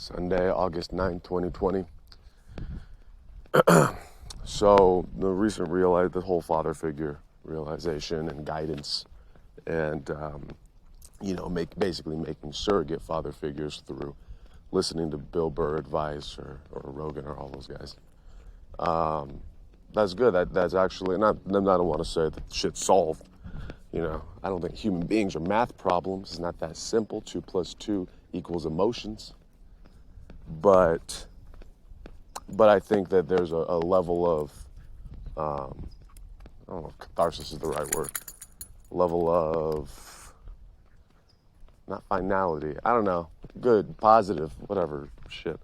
Sunday, August 9th, 2020. So the recent the whole father figure realization and guidance and, basically making surrogate father figures through listening to Bill Burr advice or Rogan or all those guys. That's good. That's actually, not. I don't want to say that shit's solved. I don't think human beings are math problems. It's not that simple. 2 + 2 = emotions. But I think that there's a level of, I don't know if catharsis is the right word, level of, not finality, I don't know, good, positive, whatever, shit.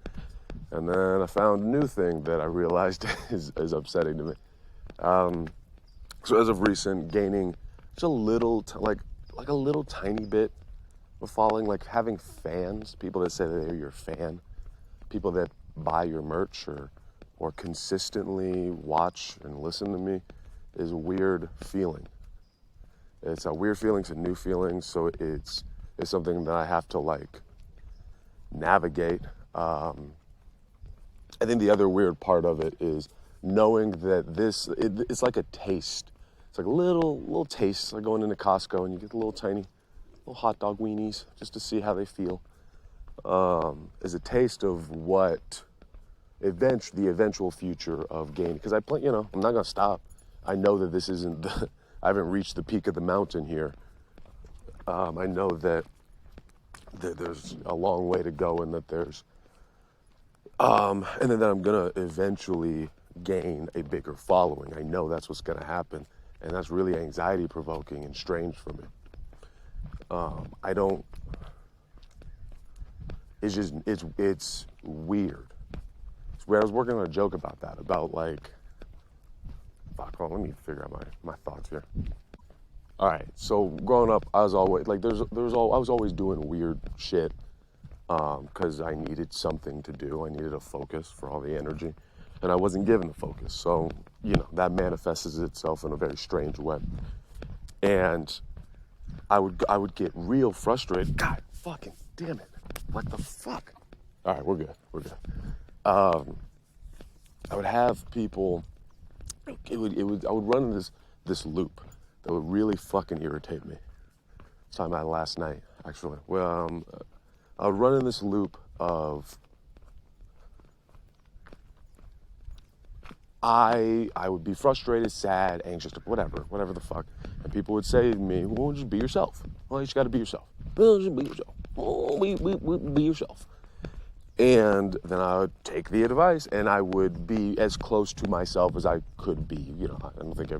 And then I found a new thing that I realized is upsetting to me. So as of recent, gaining just a little, like a little tiny bit of following, like having fans, people that say that they're your fan, people that buy your merch or consistently watch and listen to me is a weird feeling. It's a weird feeling, it's a new feeling, so it's something that I have to navigate. I think the other weird part of it is knowing that it's like a taste. It's like a little taste. It's like going into Costco and you get the little tiny hot dog weenies just to see how they feel. Is a taste of what the eventual future of gaining. Because I'm not going to stop. I know that this isn't, I haven't reached the peak of the mountain here. I know that there's a long way to go and that there's, and then that I'm going to eventually gain a bigger following. I know that's what's going to happen. And that's really anxiety provoking and strange for me. It's weird. It's weird. I was working on a joke about that, about let me figure out my thoughts here. All right, so growing up, I was always, I was always doing weird shit, because I needed something to do. I needed a focus for all the energy, and I wasn't given the focus. So, that manifests itself in a very strange way. And I would get real frustrated. God fucking damn it. What the fuck? All right, we're good. I would have people, I would run in this loop that would really fucking irritate me. I was talking about it last night, actually. Well, I would run in this loop of, I would be frustrated, sad, anxious, whatever the fuck. And people would say to me, well, just be yourself. Well, you just got to be yourself. Well, just be yourself. Oh, be yourself. And then I would take the advice and I would be as close to myself as I could be. I don't think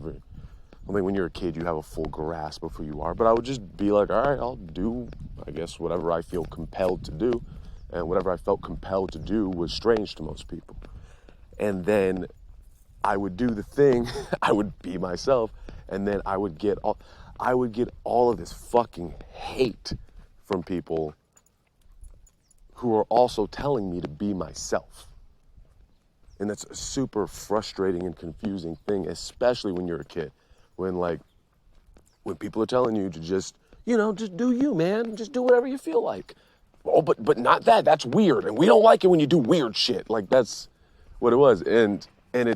when you're a kid you have a full grasp of who you are, but I would just be like, all right, I'll do, I guess, whatever I feel compelled to do. And whatever I felt compelled to do was strange to most people. And then I would do the thing, I would be myself, and then I would get all of this fucking hate from people who are also telling me to be myself. And that's a super frustrating and confusing thing, especially when you're a kid. When people are telling you to just do you, man. Just do whatever you feel like. Oh, but not that. That's weird. And we don't like it when you do weird shit. That's what it was. And it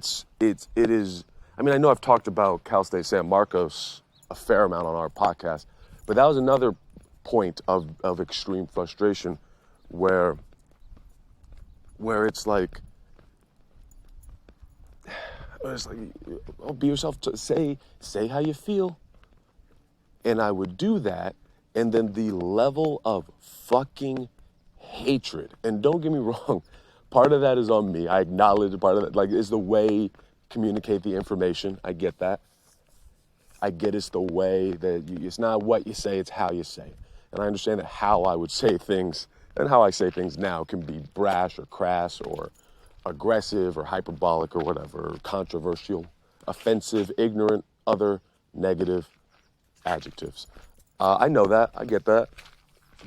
is, I know I've talked about Cal State San Marcos a fair amount on our podcast, but that was another point of extreme frustration where it's like, be yourself, say how you feel. And I would do that, and then the level of fucking hatred, and don't get me wrong, part of that is on me. I acknowledge part of that, is the way communicate the information. I get that. I get it's the way that it's not what you say, it's how you say it. And I understand that how I would say things and how I say things now can be brash or crass or aggressive or hyperbolic or whatever, controversial, offensive, ignorant, other negative adjectives. I know that, I get that,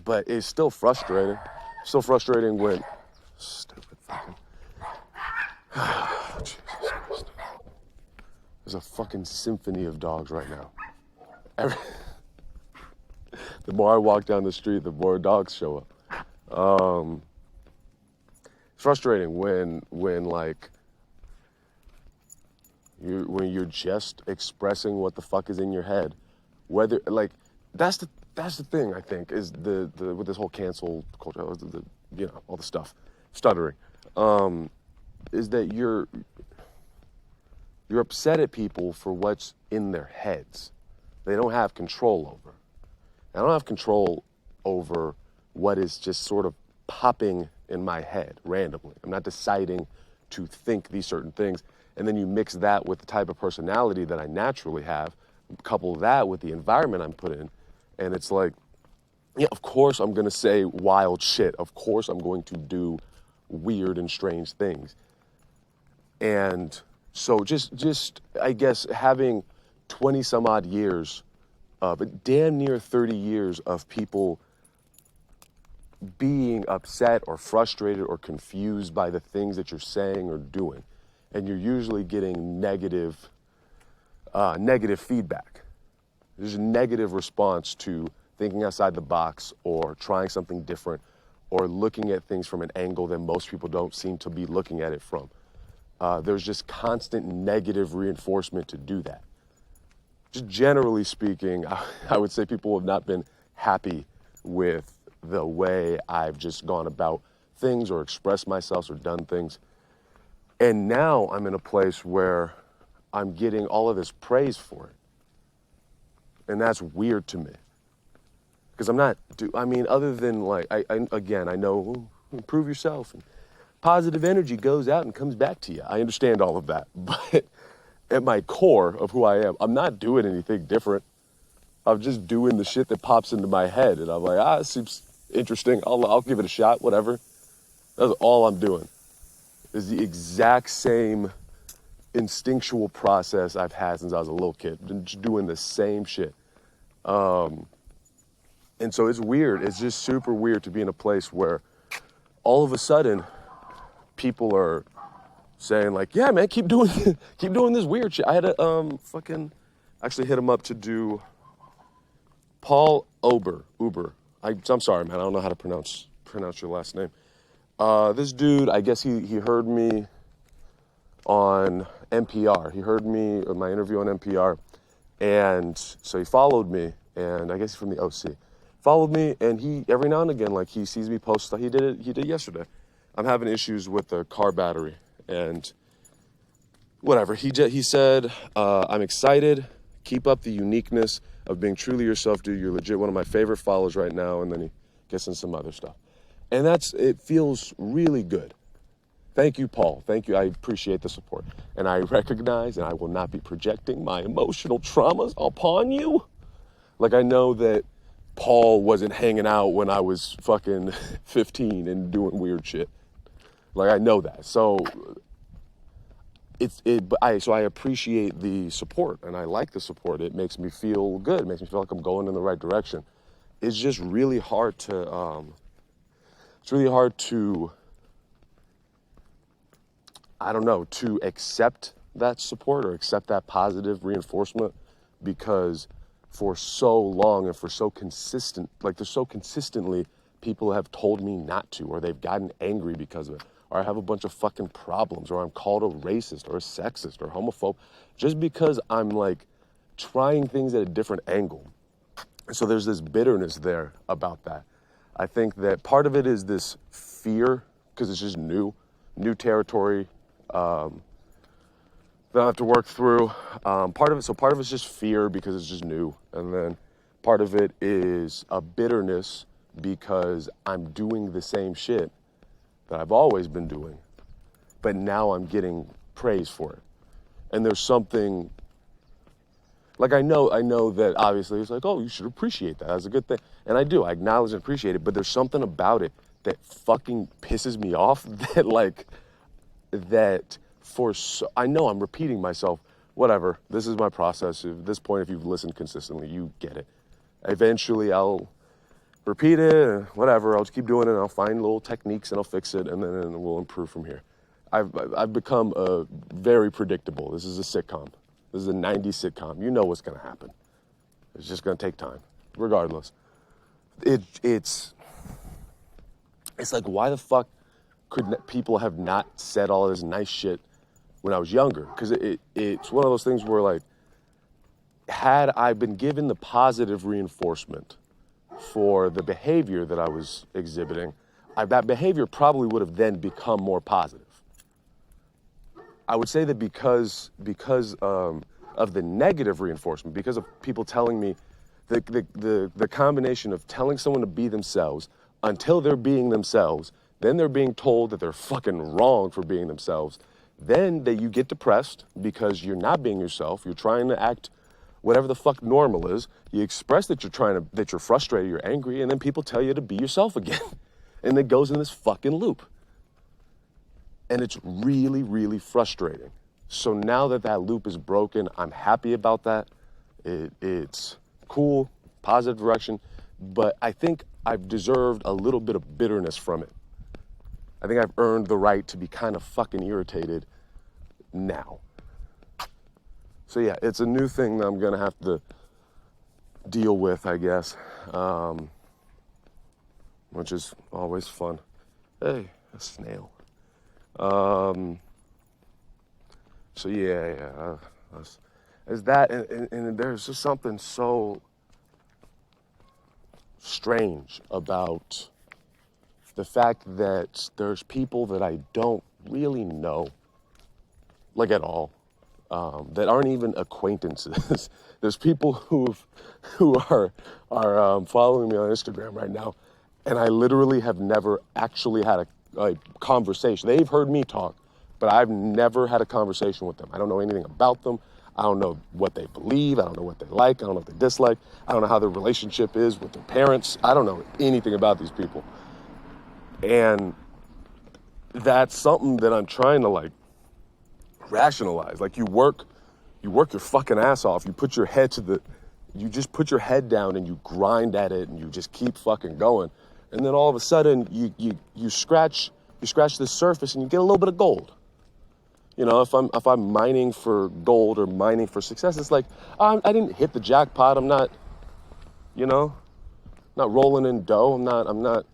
but it's still frustrating. Still frustrating when, stupid fucking, Jesus Christ. There's a fucking symphony of dogs right now. The more I walk down the street, the more dogs show up. frustrating when like when you're just expressing what the fuck is in your head, whether like that's the thing I think is the with this whole cancel culture, you know, all the stuff, stuttering, is that you're upset at people for what's in their heads. They don't have control over. I don't have control over what is just sort of popping in my head randomly. I'm not deciding to think these certain things. And then you mix that with the type of personality that I naturally have, couple that with the environment I'm put in, and it's like, yeah, of course I'm going to say wild shit. Of course I'm going to do weird and strange things. And so just I guess having 20 some odd years, but damn near 30 years of people being upset or frustrated or confused by the things that you're saying or doing. And you're usually getting negative feedback. There's a negative response to thinking outside the box or trying something different or looking at things from an angle that most people don't seem to be looking at it from. There's just constant negative reinforcement to do that. Just generally speaking, I would say people have not been happy with the way I've just gone about things or expressed myself or done things. And now I'm in a place where I'm getting all of this praise for it. And that's weird to me. Because I'm not, I mean, other than like, I know, improve yourself. And positive energy goes out and comes back to you. I understand all of that. But at my core of who I am, I'm not doing anything different. I'm just doing the shit that pops into my head. And I'm like, this seems interesting. I'll give it a shot, whatever. That's all I'm doing. Is the exact same instinctual process I've had since I was a little kid. Been just doing the same shit. And so it's weird. It's just super weird to be in a place where all of a sudden people are saying like, yeah, man, keep doing this weird shit. I had to actually hit him up to do Paul Uber. I'm sorry, man. I don't know how to pronounce your last name. This dude, I guess he heard me on NPR. He heard me in my interview on NPR, and so he followed me. And I guess he's from the OC. Followed me, and he every now and again, like he sees me post stuff. He did it yesterday. I'm having issues with the car battery, and whatever. He said, I'm excited. Keep up the uniqueness of being truly yourself, dude. You're legit one of my favorite followers right now. And then he gets in some other stuff. And it feels really good. Thank you, Paul. Thank you. I appreciate the support. And I recognize and I will not be projecting my emotional traumas upon you. Like I know that Paul wasn't hanging out when I was fucking 15 and doing weird shit. Like I know that. So I appreciate the support and I like the support. It makes me feel good. It makes me feel like I'm going in the right direction. It's just really hard to I don't know, to accept that support or accept that positive reinforcement, because for so long and for so consistent, like there's so consistently people have told me not to, or they've gotten angry because of it, or I have a bunch of fucking problems, or I'm called a racist or a sexist or homophobe just because I'm like trying things at a different angle. So there's this bitterness there about that. I think that part of it is this fear because it's just new territory that I have to work through. Part of it's just fear because it's just new. And then part of it is a bitterness because I'm doing the same shit that I've always been doing, but now I'm getting praise for it. And there's something, like I know that obviously it's like, oh, you should appreciate that. That's a good thing. And I do, I acknowledge and appreciate it, but there's something about it that fucking pisses me off I know I'm repeating myself, whatever. This is my process. At this point, if you've listened consistently, you get it. Eventually I'll repeat it, whatever. I'll just keep doing it and I'll find little techniques and I'll fix it and then we'll improve from here. I've become very predictable. This is a sitcom. This is a 90s sitcom. You know what's going to happen. It's just going to take time, regardless. It's like, why the fuck people have not said all this nice shit when I was younger? Because it's one of those things where, like, had I been given the positive reinforcement for the behavior that I was exhibiting, that behavior probably would have then become more positive. I would say that because of the negative reinforcement, because of people telling me the combination of telling someone to be themselves until they're being themselves, then they're being told that they're fucking wrong for being themselves, then you get depressed because you're not being yourself. You're trying to act whatever the fuck normal is. You express that you're frustrated, you're angry, and then people tell you to be yourself again. And it goes in this fucking loop. And it's really, really frustrating. So now that loop is broken, I'm happy about that. It's cool, positive direction, but I think I've deserved a little bit of bitterness from it. I think I've earned the right to be kind of fucking irritated now. So yeah, it's a new thing that I'm gonna have to deal with, I guess, which is always fun. Hey, a snail. So yeah, there's that, and there's just something so strange about the fact that there's people that I don't really know, like at all, that aren't even acquaintances. There's people who are following me on Instagram right now, and I literally have never actually had a conversation. They've heard me talk, but I've never had a conversation with them. I don't know anything about them. I don't know what they believe. I don't know what they like. I don't know what they dislike. I don't know how their relationship is with their parents. I don't know anything about these people. And that's something that I'm trying to, like, rationalize. Like, you work your fucking ass off. You just put your head down and you grind at it and you just keep fucking going. And then all of a sudden you scratch the surface and you get a little bit of gold. You know, if I'm mining for gold or mining for success, it's like, I didn't hit the jackpot. I'm not, not rolling in dough. I'm not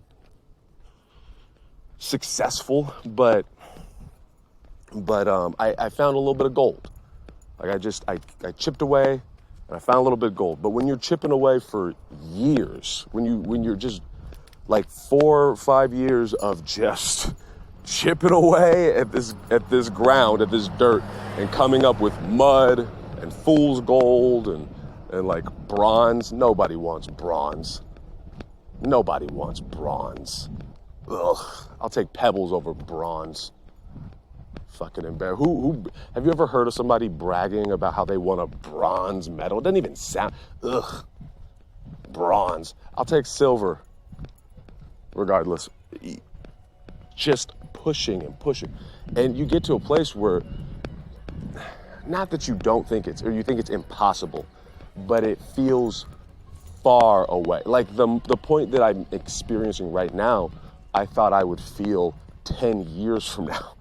successful, but I found a little bit of gold. Like I chipped away and I found a little bit of gold. But when you're chipping away for years, when you're just like 4 or 5 years of just chipping away at this ground, at this dirt, and coming up with mud and fool's gold and like bronze. Nobody wants bronze. Nobody wants bronze. Ugh. I'll take pebbles over bronze. Fucking embarrassing. Who have you ever heard of somebody bragging about how they won a bronze medal? It doesn't even sound. Ugh. Bronze. I'll take silver. Regardless. Just pushing and pushing. And you get to a place where, not that you don't think or you think it's impossible, but it feels far away. Like the point that I'm experiencing right now, I thought I would feel 10 years from now,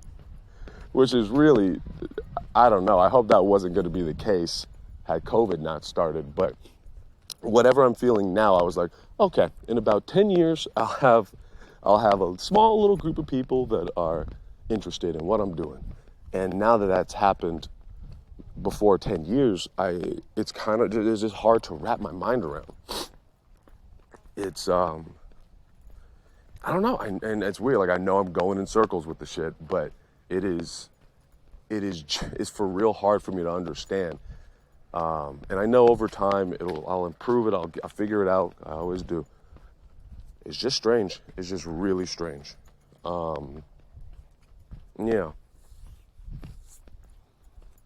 which is really, I don't know. I hope that wasn't going to be the case had COVID not started. But whatever I'm feeling now, I was like, okay, in about 10 years, I'll have a small little group of people that are interested in what I'm doing. And now that that's happened before 10 years, it's just hard to wrap my mind around. It's, I don't know. And it's weird. Like, I know I'm going in circles with the shit, but it's for real hard for me to understand. And I know over time I'll improve it. I'll figure it out. I always do. It's just strange. It's just really strange. Yeah.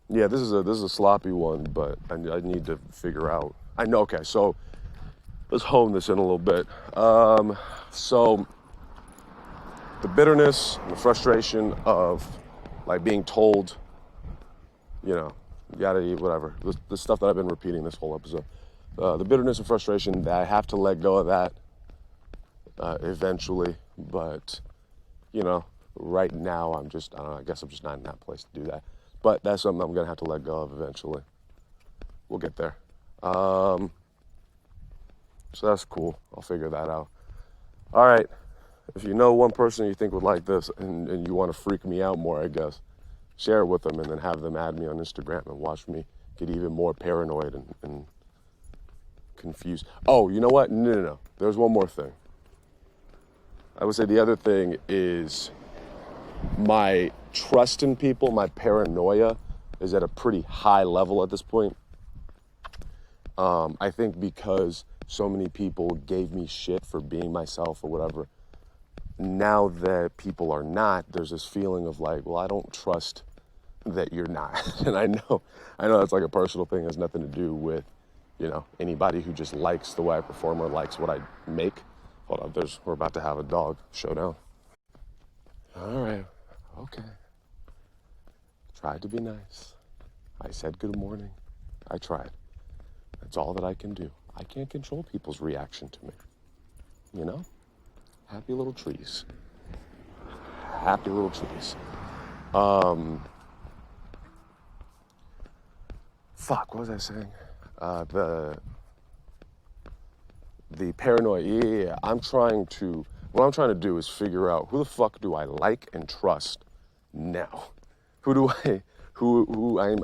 Yeah, this is a sloppy one, but I need to figure out. I know. Okay, so let's hone this in a little bit. So the bitterness and the frustration of like being told, you gotta eat whatever. The stuff that I've been repeating this whole episode. The bitterness and frustration that I have to let go of that eventually, but right now I don't know, I guess I'm just not in that place to do that. But that's something I'm gonna have to let go of eventually. We'll get there. So that's cool. I'll figure that out. All right. if you know one person you think would like this and you want to freak me out more, I guess, share it with them and then have them add me on Instagram and watch me get even more paranoid and confused. Oh, you know what? No. There's one more thing. I would say the other thing is my trust in people, my paranoia is at a pretty high level at this point. I think because so many people gave me shit for being myself or whatever, now that people are not, there's this feeling of like, well, I don't trust that you're not. And I know that's like a personal thing. It has nothing to do with, anybody who just likes the way I perform or likes what I make. Hold on, we're about to have a dog showdown. All right, okay. Tried to be nice. I said good morning. I tried. That's all that I can do. I can't control people's reaction to me. Happy little trees. Happy little trees. Fuck, what was I saying? The paranoia, yeah. What I'm trying to do is figure out who the fuck do I like and trust now? I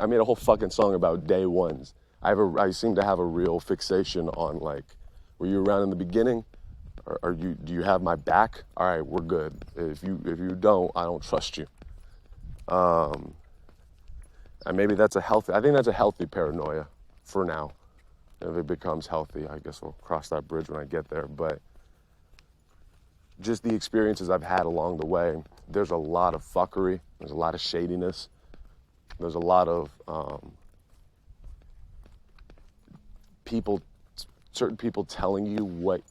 made a whole fucking song about day ones. I seem to have a real fixation on like, were you around in the beginning? Do you have my back? All right, we're good. If you don't, I don't trust you. And maybe I think that's a healthy paranoia for now. If it becomes healthy, I guess we'll cross that bridge when I get there. But just the experiences I've had along the way, there's a lot of fuckery. There's a lot of shadiness. There's a lot of certain people telling you what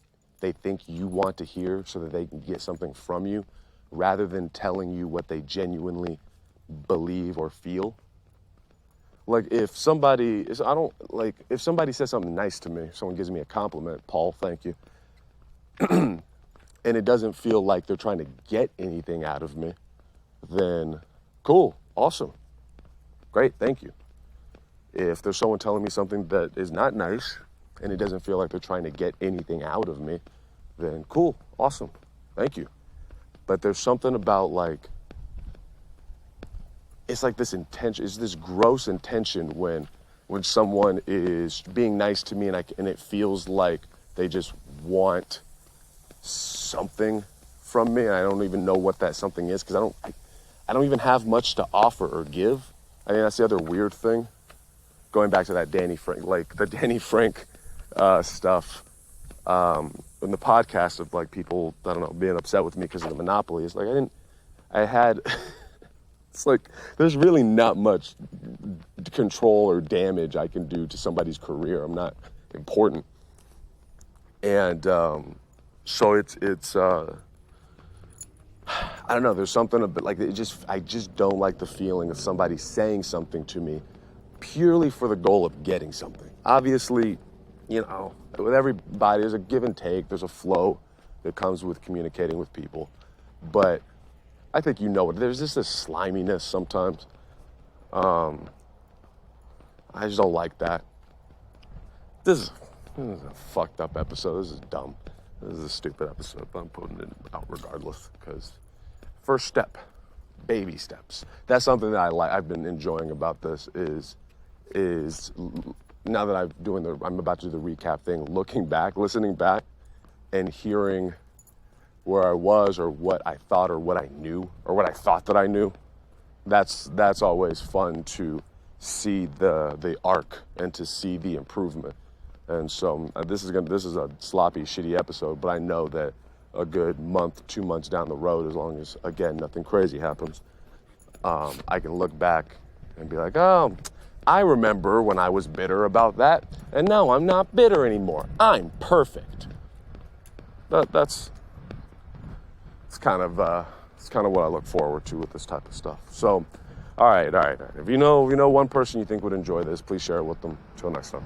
they think you want to hear so that they can get something from you rather than telling you what they genuinely believe or feel. Like if somebody says something nice to me, someone gives me a compliment, Paul, thank you, and it doesn't feel like they're trying to get anything out of me, then cool, awesome, great, thank you. If there's someone telling me something that is not nice and it doesn't feel like they're trying to get anything out of me, then cool, awesome, thank you. But there's something about like, it's like this intention, it's this gross intention when someone is being nice to me and it feels like they just want something from me. And I don't even know what that something is because I don't even have much to offer or give. I think that's the other weird thing. Going back to that Danny Frank, like the Danny Frank stuff in the podcast of like people, I don't know, being upset with me because of the monopoly. It's like it's like there's really not much control or damage I can do to somebody's career. I'm not important. And so it's I don't know, there's something a bit like I just don't like the feeling of somebody saying something to me purely for the goal of getting something. Obviously, with everybody, there's a give and take, there's a flow that comes with communicating with people. But I think there's just this sliminess sometimes. I just don't like that. This is a fucked up episode. This is dumb. This is a stupid episode, but I'm putting it out regardless because first step, baby steps. That's something that I've been enjoying about this is now that I'm about to do the recap thing, listening back and hearing where I was or what I thought or what I knew or what I thought that I knew. That's always fun to see the arc and to see the improvement. And so this is a sloppy, shitty episode, but I know that a good month, 2 months down the road, as long as, again, nothing crazy happens, I can look back and be like, oh, I remember when I was bitter about that, and now I'm not bitter anymore. I'm perfect. It's kind of what I look forward to with this type of stuff. So, all right. If you know one person you think would enjoy this, please share it with them. Till next time.